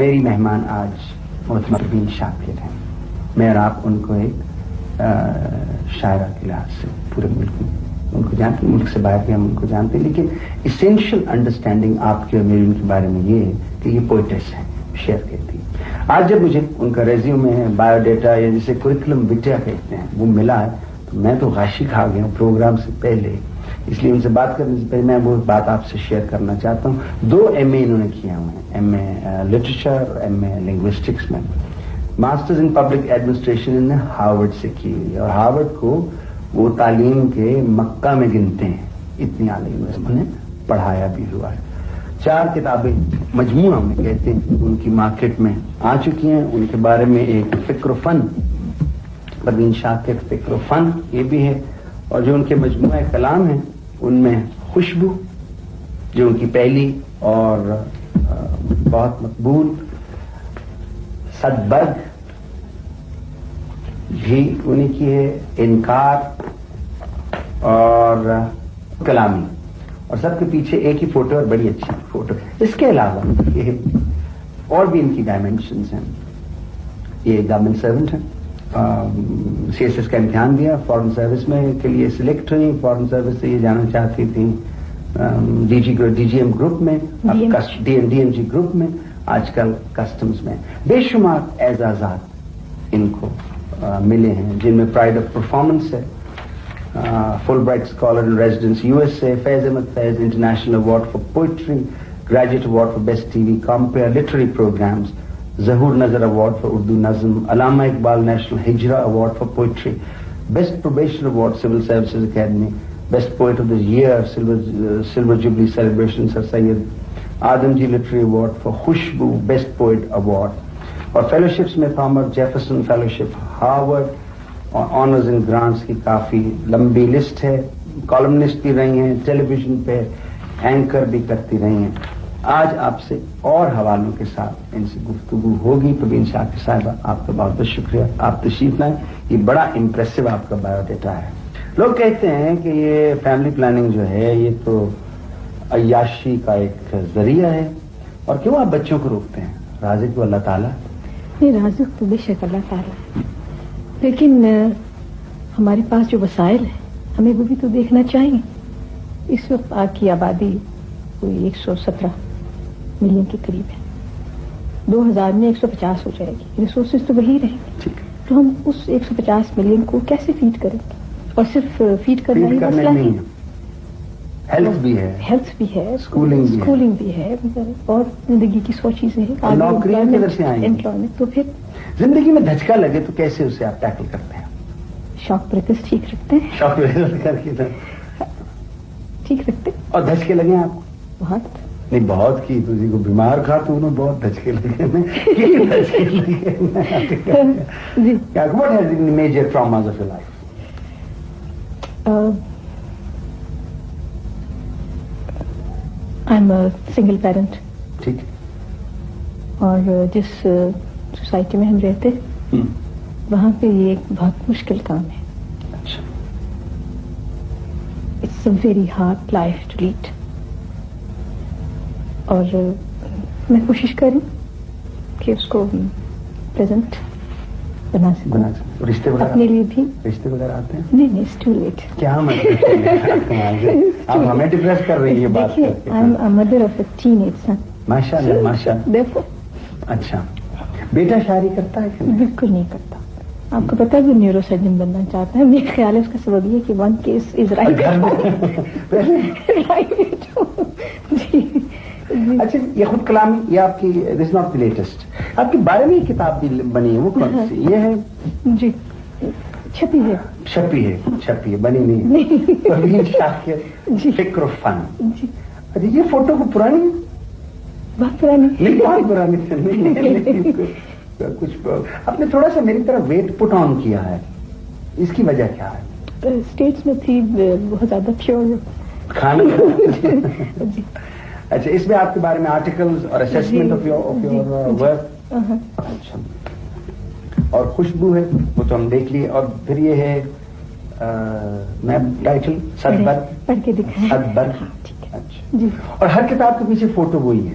میری مہمان آج محترمہ پروین شاکر ہیں. میں اور آپ ان کو ایک شاعرہ کے لحاظ سے پورے ملک میں ان کو جانتے ہیں, ملک سے باہر بھی ہم ان کو جانتے ہیں, لیکن اسینشیل انڈرسٹینڈنگ آپ کی اور میری ان کے بارے میں یہ ہے کہ یہ پوئٹس ہیں, شعر کہتی ہیں. آج جب مجھے ان کا ریزیومے ہے, بایو ڈیٹا یا جسے کریکولم وٹیا کہتے ہیں, وہ ملا ہے تو میں تو غاشی کھا گیا ہوں پروگرام سے پہلے. اس لیے ان سے بات کرنے سے پہلے میں وہ بات آپ سے شیئر کرنا چاہتا ہوں. 2 MA انہوں نے کیا ہوئے ہیں, MA لٹریچر اور MA لنگوسٹکس میں. ماسٹرز ان پبلک ایڈمنسٹریشن انہوں نے ہارورڈ سے کی ہوئی ہے, اور ہارورڈ کو وہ تعلیم کے مکہ میں گنتے ہیں, اتنی اعلیٰ یونیورسٹی نے پڑھایا بھی ہوا ہے. 4 کتابیں مجموعہ میں کہتے ہیں ان کی مارکیٹ میں آ چکی ہیں. ان کے بارے میں ایک فکر و فن, پروین شاکر فکر و فن یہ بھی ہے, اور جو ان کے مجموعہ کلام ہیں ان میں خوشبو جو ان کی پہلی اور بہت مقبول, صدبرگ بھی انہیں کی ہے, انکار اور کلامی, اور سب کے پیچھے ایک ہی فوٹو اور بڑی اچھی فوٹو. اس کے علاوہ یہ اور بھی ان کی ڈائمینشنز ہیں. یہ گورنمنٹ سرونٹ ہیں, CSS کا امتحان دیا, فارن سروس میں کے لیے سلیکٹ ہوئی, فارن سروس سے یہ جانا چاہتی تھی DGM گروپ میں, DMG گروپ میں, آج کل کسٹمز میں. بے شمار اعزازات ان کو ملے ہیں, جن میں پرائڈ آف پرفارمنس ہے, Fulbright scholar in residence USA, Faiz Ahmad Faiz international award for poetry, graduate award for best TV compere literary programmes, Zahoor Nazar award for Urdu نظم, Allama Iqbal national Hijra award for poetry, best probation award civil services academy, best poet of the year silver jubilee celebration sir Syed Adamjee literary award for Khushbu, best poet award. اور fellowships میں Thomas Jefferson fellowship, Harvard, اور honours and grants کی کافی لمبی list ہے. Columnist بھی رہی ہیں, ٹیلی vision پہ اینکر بھی کرتی رہی ہیں. آج آپ سے اور حوالوں کے ساتھ ان سے گفتگو ہوگی. پروین شاکر صاحبہ, آپ کا بہت بہت شکریہ, آپ تشریف لائیں. یہ بڑا امپریسو آپ کا بایو ڈیٹا ہے. لوگ کہتے ہیں کہ یہ فیملی پلاننگ جو ہے یہ تو عیاشی کا ایک ذریعہ ہے, اور کیوں آپ بچوں کو روکتے ہیں؟ رازق تو اللہ تعالیٰ. نہیں, رازق تو بے شک اللہ تعالیٰ, لیکن ہمارے پاس جو وسائل ہیں ہمیں وہ بھی تو دیکھنا چاہیے. اس وقت آپ کی آبادی کوئی 117 ملین کے قریب ہے. 2000 میں 150 ہو جائے گی. ریسورسز تو وہی رہیں گے, تو ہم اس 150 ملین کو کیسے فیڈ کریں گے؟ اور صرف فیڈ کرنا ہی مسئلہ نہیں, ہیلتھ بھی ہے, اسکولنگ بھی ہے, اور زندگی کی 100 چیزیں ہیں. امپلائمنٹ. تو پھر زندگی میں دھچکا لگے تو کیسے اسے آپ ٹیکل کرتے ہیں؟ شوق پریکٹس ٹھیک رکھتے ہیں, شوق کر کے ٹھیک رکھتے. اور دھچکے لگے آپ کو؟ بہت نہیں, بہت کی تجھے کو بیمار کھا تو انہوں بہت دھچکے لگے. جی. What has been the major traumas of your life? I'm a single parent. ٹھیک. اور جس سوسائٹی میں ہم رہتے وہاں پہ یہ ایک بہت مشکل کام ہے. اچھا. It's a very hard life to lead. اور میں کوشش کروں کہ اس کو پریزنٹ بنا سکوں. رشتے وغیرہ اپنے لیے بھی رشتے وغیرہ آتے ہیں؟ نہیں, it's too late. کیا آپ ہمیں ڈپریس کر رہی ہے بات کر کے. I'm a mother of a teenage son. ماشاء اللہ, ماشاء اللہ. دیکھو. اچھا, بیٹا شاعری کرتا ہے کہ بالکل نہیں کرتا. آپ کو پتا ہے وہ نیورو سرجن بننا چاہتا ہے. میرا خیال ہے اس کا سبب یہ کہ 1 case is right. جی. اچھا, یہ خود کلامی یہ آپ کی دس ناٹ دی لیٹسٹ, آپ کے بارے میں کتاب بھی بنی ہے, وہ کون سی یہ ہے؟ جی, چھپی ہے, بنی نہیں. پروین شاکر فکر و فن. جی. اچھا, یہ فوٹو کو پرانی ہے؟ بہت پرانی. نہیں, بہت پرانی. کچھ آپ نے تھوڑا سا میری طرح ویٹ پٹ آن کیا ہے, اس کی وجہ کیا ہے؟ اسٹیٹس میں تھی بہت زیادہ پیور کھانا. اچھا, اس میں آپ کے بارے میں آرٹیکلز اور اسیسمنٹ آف یور ورک. اچھا, اور خوشبو ہے وہ تو ہم دیکھ لیے, اور پھر یہ ہے میں ٹائٹل صدبرگ. پڑھ کے دکھائیں. صدبرگ. اچھا. اور ہر کتاب کے پیچھے فوٹو وہی ہے.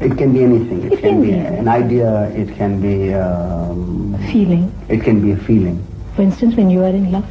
It can be anything. It can be an idea. It can be feeling. It can be a feeling. For instance, when you are in love,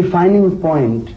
defining point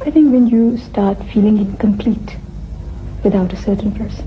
I think when you start feeling incomplete without a certain person.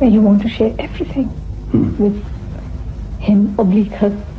and you want to share everything with him oblique her.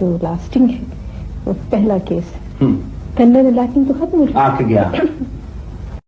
جو lasting ہے وہ پہلا case ہے. Thunder and Lightning تو ختم ہو آ کے گیا.